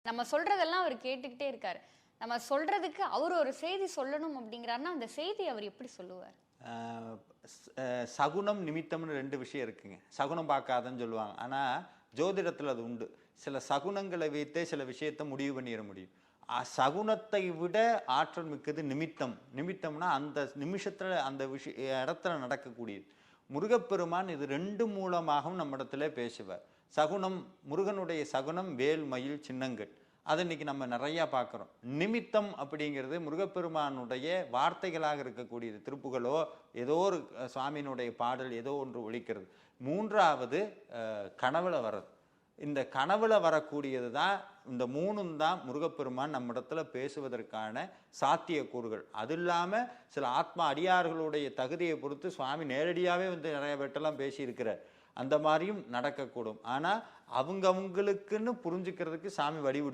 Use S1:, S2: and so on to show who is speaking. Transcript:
S1: நம்ம சொல்றதெல்லாம் அவர் கேட்டுக்கிட்டே இருக்காரு. நம்ம சொல்றதுக்கு அவர் ஒரு செய்தி சொல்லணும் அப்படிங்கிறாருன்னா, அந்த செய்தி அவர் எப்படி சொல்லுவார்?
S2: சகுனம் நிமித்தம்னு 2 விஷயம் இருக்குங்க. சகுனம் பார்க்காதன்னு சொல்லுவாங்க. ஆனா ஜோதிடத்துல அது உண்டு. சில சகுனங்களை வைத்தே சில விஷயத்த முடிவு பண்ணிற முடியும். சகுனத்தை விட ஆற்றல் மிக்கது நிமித்தம். நிமித்தம்னா அந்த நிமிஷத்துல அந்த இடத்துல நடக்கக்கூடியது. முருகப்பெருமான் இது 2 மூலமாகவும் நம்மிடத்துல பேசுவார். சகுனம், முருகனுடைய சகுனம் வேல், மயில், சின்னங்கள். அதை இன்னைக்கு நம்ம நிறைய பார்க்குறோம். நிமித்தம் அப்படிங்கிறது முருகப்பெருமானுடைய வார்த்தைகளாக இருக்கக்கூடியது. திருப்புகளோ ஏதோ ஒரு சுவாமியினுடைய பாடல் ஏதோ ஒன்று ஒலிக்கிறது. 3வது கனவுல வர்றது. இந்த கனவுல வரக்கூடியது தான், இந்த 3ம் தான் முருகப்பெருமான் நம்மிடத்துல பேசுவதற்கான சாத்தியக்கூறுகள். அது இல்லாம சில ஆத்மா அடியார்களுடைய தகுதியை பொறுத்து சுவாமி நேரடியாகவே வந்து நிறைய பேட்டெல்லாம் பேசியிருக்கிறார். அந்த மாதிரியும் நடக்கக்கூடும். ஆனா அவங்களுக்குன்னு புரிஞ்சுக்கிறதுக்கு சாமி வழிவிடு